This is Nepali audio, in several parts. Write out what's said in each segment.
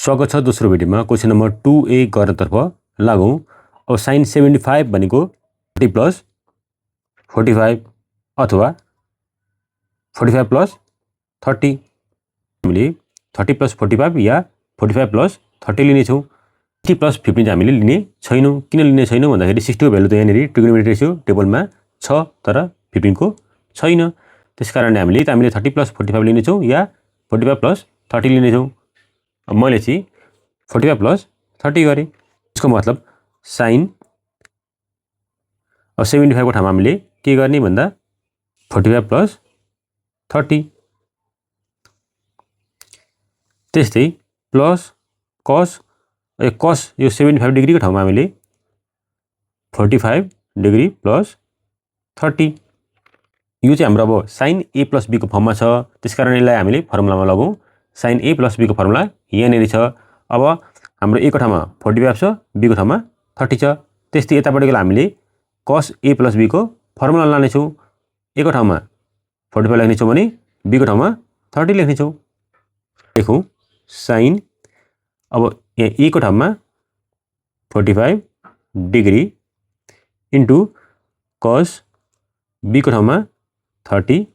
स्वागत छ दोस्रो भिडियोमा क्वेशन नम्बर 2A गर्नतर्फ लागौं। अब sin 75 भनेको 30 प्लस 45 अथवा 45 प्लस 30। हामीले 30 प्लस 45 या 45 प्लस 30 लिने छौं। 30 प्लस 15 हामीले लिने छैनौं। किन लिने छैनौं भन्दाखेरि 60 को भ्यालु त यहाँनेरि ट्रिग्नोमेट्रिक रेशियो टेबलमा छ तर 15 को छैन। त्यसकारणले हामीले 30 प्लस 45 लिने छौं या 45 प्लस 30 लिने छौं। अब मैले चाहिँ 45 प्लस 30 गरेँ। यसको मतलब sin 75 को ठाउँमा हामीले के गर्ने भन्दा 45 प्लस 30। त्यस्तै प्लस cos यो 75 डिग्री को ठाउँमा हामीले 45 डिग्री प्लस 30। यो चाहिँ हाम्रो अब sin a प्लस b को फर्ममा छ। त्यसकारण यसलाई हामीले फर्मुलामा लगाउँ। sin a प्लस b को फर्मुला यहाँनेरि छ। अब हाम्रो a को ठाउँमा 45 छ, b को ठाउँमा 30 छ। त्यस्तै यतापटि गएला हामीले cos a प्लस b को फर्मुला लाने छौं। a को ठाउँमा 45 लेख्ने छौं भने b को ठाउँमा 30 लेख्ने छौं। लेखौं sin अब यहाँ a को ठाउँमा 45 डिग्री इन्टु cos b को ठाउँमा 30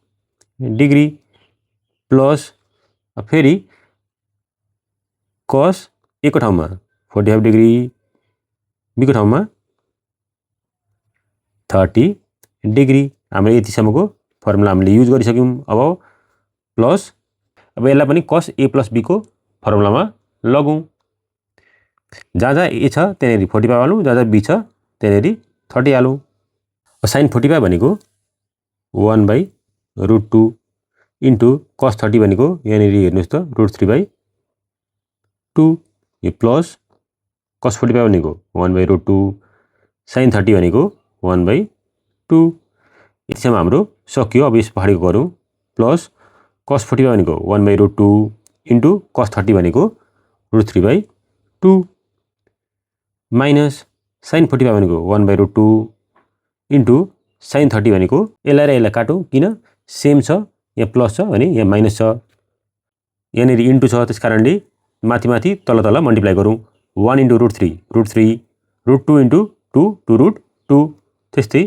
डिग्री प्लस फेरि cos a को ठाउँमा 45 डिग्री b को ठाउँमा 30 डिग्री। हामीले यतिसम्मको फर्मुला हामीले युज गरिसक्यौं। अब प्लस अब यसलाई पनि cos a प्लस b को फर्मुलामा लगौं। जहाँ जहाँ a छ त्यहाँनेरि 45 हालौं, जहाँ जहाँ b छ त्यहाँनेरि 30 हालौं। sin 45 भनेको 1/√2 इन्टु cos 30 भनेको यहाँनेरि हेर्नुस् त √3/2। यो प्लस cos 45 भनेको 1/√2, sin 30 भनेको 1/2। यतिसम्म हाम्रो सकियो। अब यस पछाडिको गरौँ। प्लस cos 45 भनेको 1/√2 इन्टु cos 30 भनेको √3/2 माइनस sin 45 भनेको 1/√2 इन्टु sin 30 भनेको यसलाई र यसलाई काटौँ। किन सेम छ, यहाँ प्लस छ भने यहाँ माइनस छ, यहाँनेरि इन्टु छ। त्यसकारणले माथि माथि तल तल मल्टिप्लाई गरौँ। 1 इन्टु √3 √2 इन्टु 2 2√2। त्यस्तै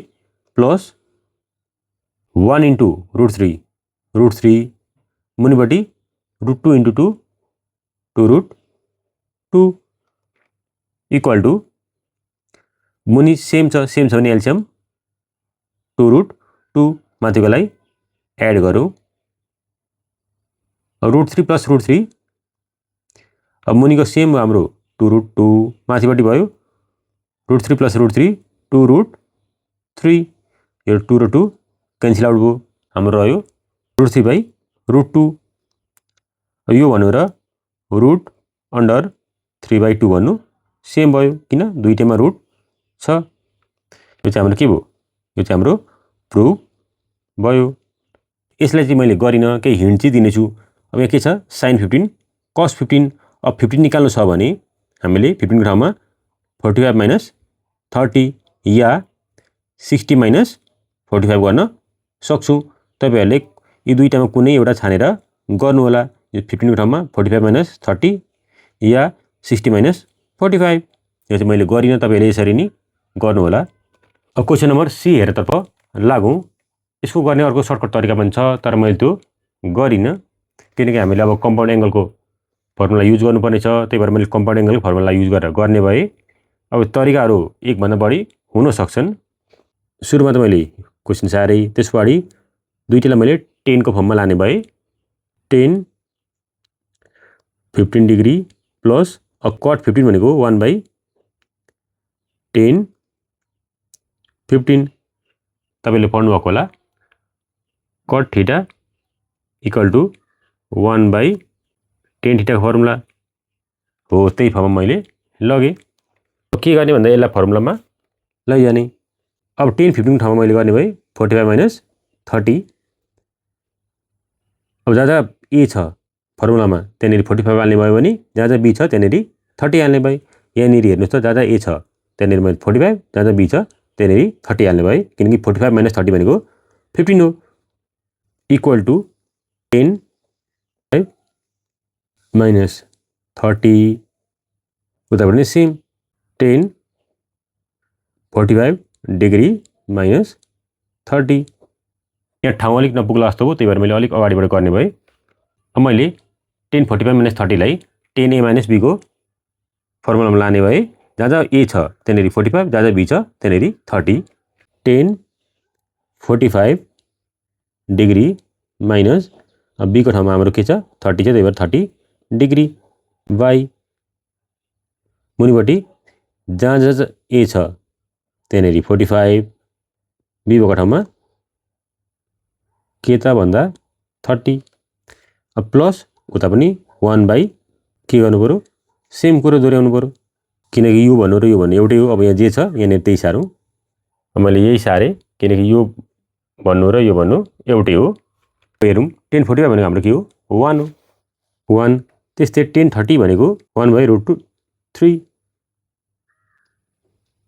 प्लस 1 इन्टु √3 मुनिपट्टि √2 इन्टु 2 2√2 इक्वल टु मुनि सेम छ भने एल्सियम 2√2 माथिकोलाई एड गरौँ। √3 प्लस √3 अब मुनिको सेम हाम्रो 2√2 माथिपट्टि भयो √3 प्लस √3 2√3। यो 2 र 2 क्यान्सल आउट भयो। हाम्रो रह्यो √3/√2। यो भन्नु र √3/2 भन्नु सेम भयो किन दुईटैमा रुट छ। यो चाहिँ हाम्रो के भयो, यो चाहिँ हाम्रो प्रुफ भयो। यसलाई चाहिँ मैले गरिन, केही हिन्ट चाहिँ दिनेछु। अब यहाँ के छ sin 15 cos 15। अब 15 निकाल्नु छ भने हामीले 15 को ठाउँमा 45 माइनस 30 या 60 माइनस 45 गर्न सक्छौं। तपाईहरुले यी दुईटामा कुनै एउटा छानेर गर्नु होला। यो 15 को ठाउँमा 45 माइनस 30 या 60 माइनस 45। यो चाहिँ मैले गरिन, तपाईहरुले यसरी नि गर्नु होला। अब क्वेशन नम्बर सी हेरेतर्फ लागौं। यसको गर्ने अर्को सर्टकट तरिका पनि छ, तर मैले त्यो गरिन किनकि हामीले अब कम्पाउन्ड एंगलको फर्मुला युज गर्नुपर्ने छ। त्यही भएर मैले कम्पाउन्ड एंगलको फर्मुला युज गरेर गर्ने भए। अब तरिकाहरू एक भन्दा बढी हुन सक्छन्। सुरुमा त मैले क्वेशन सारे, त्यसपछि दुईटैलाई मैले 10 को फर्ममा लाने भए 10 15 डिग्री प्लस cot 15 भनेको 1/10 15। तपाईले पढ्नु भएको होला cot theta equal to 1/10 theta को फर्मुला हो। त्यही फर्ममा मैले लगे। के गर्ने भन्दा यसलाई फर्मुलामा लैजाने। अब 10 15 को ठाउँमा मैले गर्ने भए 45 माइनस 30। अब जहाँ जहाँ a छ फर्मुलामा त्यहाँनेरि 45 हाल्ने भयो भने जहाँ जहाँ b छ त्यहाँनेरि 30 हाल्ने भए। यहाँनेरि हेर्नुस् त जहाँ जहाँ a छ त्यहाँनेरि मैले 45, जहाँ जहाँ b छ त्यहाँनेरि 30 हाल्ने भए किनकि 45 माइनस 30 भनेको 15 हो। इक्वल टु 10 माइनस 30 उताबाट नि सेम 10 45 डिग्री माइनस 30 यहाँ ठाउँ अलिक नपुग्ला जस्तो हो, त्यही भएर मैले अलिक अगाडिबाट गर्ने भएँ। अब मैले 10 45 माइनस 30 लाई 10a माइनस b को फर्मुलामा लाने भए। जहाँ जहाँ a छ त्यहाँनेरि 45, जहाँ जहाँ b छ त्यहाँनेरि 30। 10 45 डिग्री माइनस b को ठाउँमा हाम्रो के छ 30 छ, त्यही भएर 30 डिग्री बाई मुनिपट्टि जहाँ जहाँ a छ त्यहाँनेरि 45, b भएको ठाउँमा के त भन्दा 30। अब प्लस उता पनि 1 बाई के गर्नु पर्यो, सेम कुरो दोहोऱ्याउनु पर्यो, किनकि यो भन्नु र यो भन्नु एउटै हो। अब यहाँ जे छ यहाँनिर त्यही सारौँ। अब मैले यही सारेँ किनकि यो भन्नु र यो भन्नु एउटै हो। हेरौँ 10 45 भनेको हाम्रो के हो 1 हो 1। त्यस्तै 10 30 भनेको 1 बाई रुट 3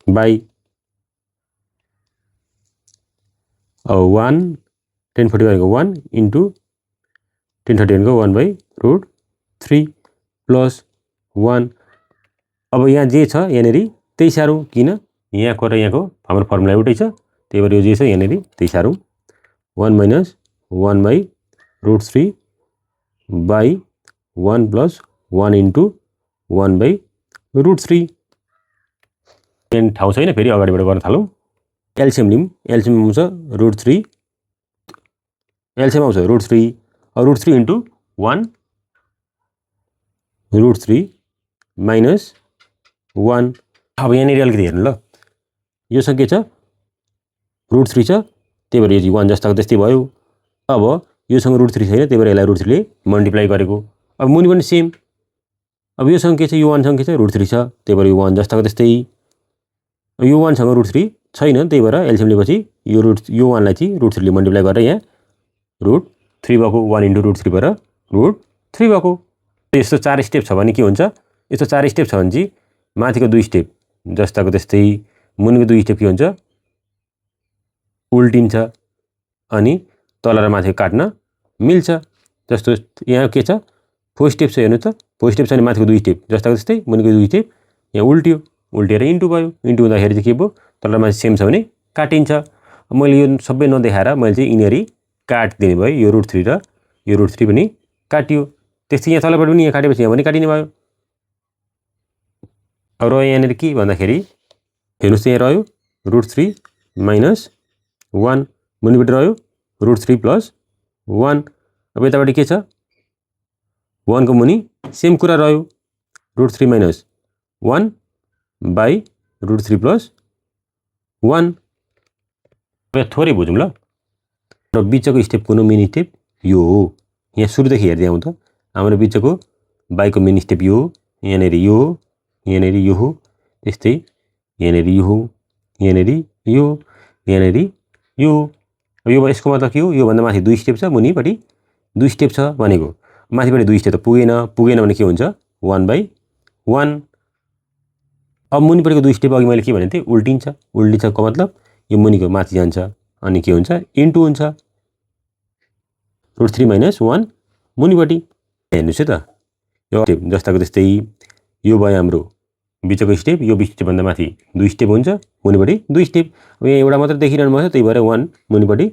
बाई 1 10 40 भनेको 1 इन्टु 10 30 भनेको 1 बाई रुट 3 प्लस 1। अब यहाँ जे छ यहाँनेरि त्यही सारौँ, किन यहाँको र यहाँको हाम्रो फर्मुला एउटै छ, त्यही भएर यो जे छ यहाँनेरि त्यही सारौँ। 1 minus 1 by root 3 by 1 plus 1 into 1 by root 3। यहाँ ठाउँ छैन, फेरि अगाडिबाट गर्न थालौँ। एलसिएम लिउँ, एलसिएम आउँछ रुट 3, एलसिएम आउँछ root 3, root 3 into 1 root 3 minus 1। अब यहाँनिर अलिकति हेर्नु ल, योसँग के छ रुट 3 छ, त्यही भएर यो 1 जस्ताको त्यस्तै भयो। अब योसँग रुट 3 छैन, त्यही भएर यसलाई रुट 3 ले मल्टिप्लाई गरेको। अब मुनि पनि सेम, अब योसँग के छ यो 1सँग के छ रुट 3 छ, त्यही भएर यो 1 जस्ताको त्यस्तै। अब यो 1 सँग रुट 3 छैन, त्यही भएर एलसिएम लिएपछि यो 1 लाई चाहिँ रुट 3 ले मल्टिप्लाई गरेर यहाँ रुट 3 भएको, 1 इन्टु रुट 3 भएर रुट 3 भएको। यस्तो 4 स्टेप छ भने के हुन्छ, यस्तो 4 स्टेप छ भने चाहिँ माथिको 2 स्टेप जस्ताको त्यस्तै, मुनिको 2 स्टेप के हुन्छ उल्टिन्छ, अनि तल र माथि काट्न मिल्छ। जस्तो यहाँ के छ 4 स्टेप छ, हेर्नु त 4 स्टेप छ भने माथिको 2 स्टेप जस्ताको त्यस्तै, मुनिको 2 स्टेप यहाँ उल्ट्यो, उल्टेर इन्टु भयो। इन्टु हुँदाखेरि चाहिँ के भयो तल र माथि सेम छ भने काटिन्छ। मैले यो सबै नदेखाएर मैले चाहिँ यिनीहरू काटिदिने भयो, यो रुट 3 र यो रुट 3 पनि काटियो। त्यस्तै यहाँ तलबाट पनि यहाँ काटेपछि यहाँ पनि काटिने भयो। अब रह्यो यहाँनिर के भन्दाखेरि हेर्नुहोस् यहाँ रह्यो रुट 3 माइनस 1, मुनिपट्टि रह्यो रुट 3 प्लस 1। अब यतापट्टि के छ 1 को मुनि सेम कुरा रह्यो root 3 minus 1 by root 3 plus 1। अब थोरै बुझौँ ल, र बिचको स्टेप कुन मेन स्टेप यो हो। यहाँ सुरुदेखि हेर्दै आउँ त, हाम्रो बिचको बाईको मेन स्टेप यो हो, यहाँनिर यो हो, यहाँनिर यो हो, त्यस्तै यहाँनिर यो हो, यहाँनिर यो, यहाँनिर यो। अब यो यसको मतलब के हो, योभन्दा माथि 2 स्टेप छ, मुनिपट्टि 2 स्टेप छ भनेको, माथिपट्टि 2 स्टेप त पुगेन भने के हुन्छ 1 बाई 1। अब मुनिपट्टिको 2 स्टेप अघि मैले के भनेको थिएँ उल्टिन्छको मतलब यो मुनिको माथि जान्छ, अनि के हुन्छ इन्टु हुन्छ रुट 3 माइनस 1 मुनिपट्टि। हेर्नुहोस् है त, यो स्टेप जस्ताको त्यस्तै यो भयो हाम्रो बिचको स्टेप, यो स्टेपभन्दा माथि 2 स्टेप हुन्छ, मुनिपट्टि 2 स्टेप। अब यहाँ एउटा मात्र देखिरहनु भएको छ, त्यही भएर 1 मुनिपट्टि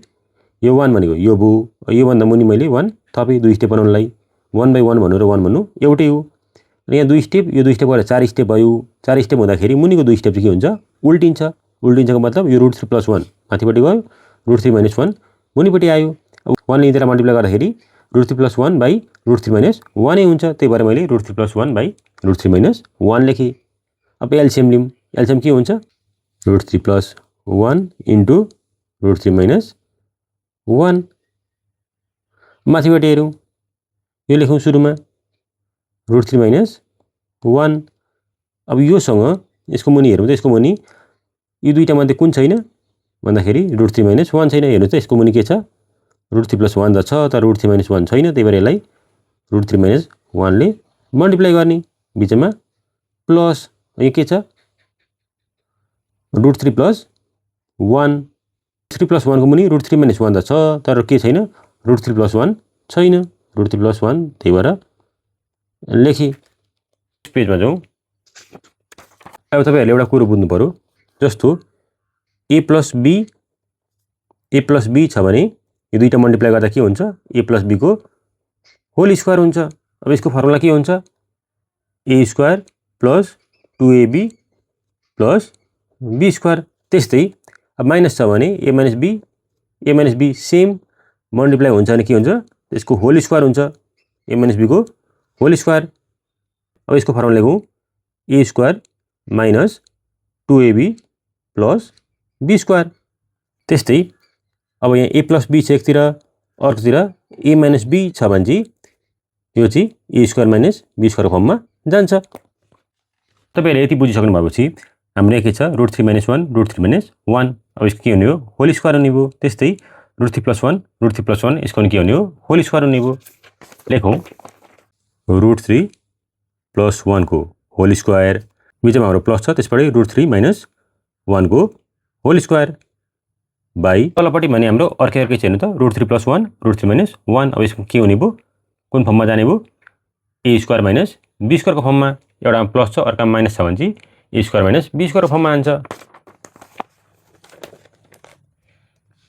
यो 1 भनेको यो भयो, योभन्दा मुनि मैले 1 थपेँ 2 स्टेप बनाउनलाई। 1 बाई 1 भन्नु र 1 भन्नु एउटै हो। र यहाँ 2 स्टेप, यो 2 स्टेप गरेर 4 स्टेप भयो। 4 स्टेप हुँदाखेरि मुनिको 2 स्टेप चाहिँ के हुन्छ उल्टिन्छ। उल्टिन्छको मतलब यो रुट 3 प्लस 1 माथिपट्टि गयो, रुट 3 माइनस 1 मुनिपट्टि आयो। अब 1 लिएर मल्टिप्लाई गर्दाखेरि root 3 plus 1 by root 3 minus 1 नै हुन्छ, त्यही भएर मैले root 3 plus 1 by root 3 minus 1 लेखेँ। अब एलसिएम लिउँ, एलसिएम के हुन्छ root 3 plus 1 into root 3 minus 1। माथिपट्टि हेरौँ, यो लेखौँ सुरुमा रुट 3 माइनस 1। अब योसँग यसको मुनि हेरौँ त, यसको मुनि यो दुईटा मध्ये कुन छैन भन्दाखेरि रुट 3 माइनस 1 छैन। हेर्नुहोस् त यसको मुनि के छ रुट 3 प्लस 1 त छ, तर रुट 3 माइनस 1 छैन, त्यही भएर यसलाई रुट 3 माइनस 1 ले मल्टिप्लाई गर्ने, बिचमा प्लस। यो के छ रुट 3 प्लस 1, 3 प्लस 1 को मुनि रुट 3 माइनस 1 त छ, तर के छैन रुट 3 प्लस 1 छैन, रुट 3 प्लस 1, त्यही भएर लेखेँ। पेजमा जाउँ। अब तपाईहरुले एउटा कुरा बुझ्नु पर्यो, जस्तो a + b छ भने यो दुईटा मल्टिप्लाई गर्दा के हुन्छ? a + b को होल स्क्वायर हुन्छ। अब यसको फर्मुला के हुन्छ? a² + 2ab + b²। त्यस्तै अब माइनस छ भने a - b सेम मल्टिप्लाई हुन्छ भने के हुन्छ? यसको होल स्क्वायर हुन्छ। a - b को होल स्क्वायर। अब यसको फर्मुला लेखौँ, a² - 2ab + b²। त्यस्तै अब यहाँ a + b छ एकतिर, अर्कोतिर a - b छ भने चाहिँ यो चाहिँ a² - b² को फर्ममा जान्छ। तपाईहरुले यति बुझिसक्नु भएपछि हाम्रो यहाँ के छ? √3 - 1 √3 - 1। अब यसको के हुने हो? होल स्क्वायर हुने भयो। त्यस्तै √3 + 1 √3 + 1 यसको पनि के हुने हो? होल स्क्वायर हुने भयो। लेखौँ, √3 + 1 को होल स्क्वायर, बीचमा हाम्रो प्लस छ त्यसपछि √3 - 1 को होल स्क्वायर बाइ तलपट्टि भने हाम्रो अर्कै छ हेर्नु त, √3 + 1 √3 - 1। अब यसको के हुने भयो? कुन फर्ममा जाने भयो? a² - b² को फर्ममा। एउटामा प्लस छ अर्कामा माइनस छ भने चाहिँ a² - b² को फर्ममा जान्छ।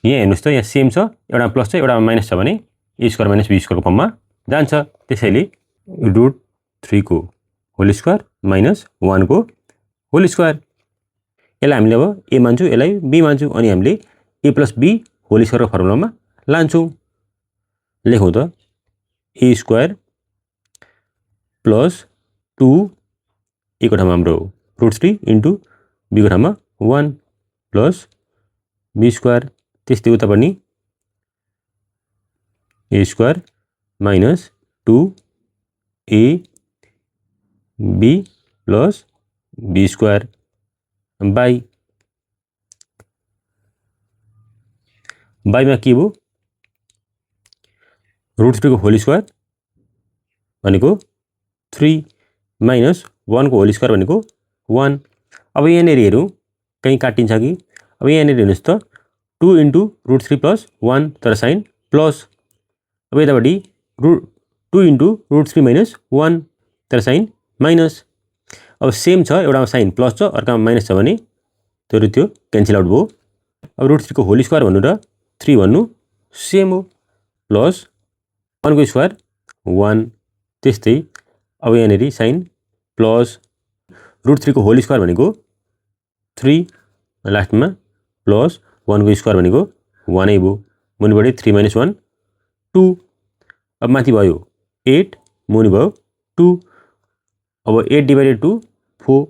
यहाँ हेर्नुस् त, यहाँ सेम छ, एउटामा प्लस छ एउटामा माइनस छ भने a² - b² को फर्ममा जान्छ। त्यसैले √3 को होल स्क्वायर - 1 को होल स्क्वायर। यसलाई हामीले अब a मान्छौँ, यसलाई b मान्छौँ, अनि हामीले a + b होल स्क्वायर को फर्मुलामा लान्छौँ। लेखौँ त, a² + 2 a को ठाउँमा हाम्रो √3 * b को ठाउँमा 1 + b²। त्यस्तै उता पनि a² - 2ab + b² बाइमा के भयो? √3 को होल स्क्वायर भनेको 3 - 1 को होल स्क्वायर भनेको 1। अब यहाँनिर हेरौँ कहीँ काटिन्छ कि? अब यहाँनिर हेर्नुहोस् त, 2 * √3 + 1 तर साइन प्लस। अब यतापट्टि 2 * √3 - 1 तर साइन माइनस। अब सेम छ, एउटामा साइन प्लस छ अर्कामा माइनस छ भने त्यो क्यान्सल आउट भयो। अब √3 को होल स्क्वायर भन्नु र 3 भन्नु सेम हो, प्लस 1 को स्क्वायर 1। त्यस्तै अब यहाँनिर साइन प्लस √3 को होल स्क्वायर भनेको 3, लास्टमा प्लस 1 को स्क्वायर भनेको 1 नै भयो। मुनिपट्टि 3 - 1 2। अब माथि भयो 8, मुनि भयो 2। अब 8/2 4।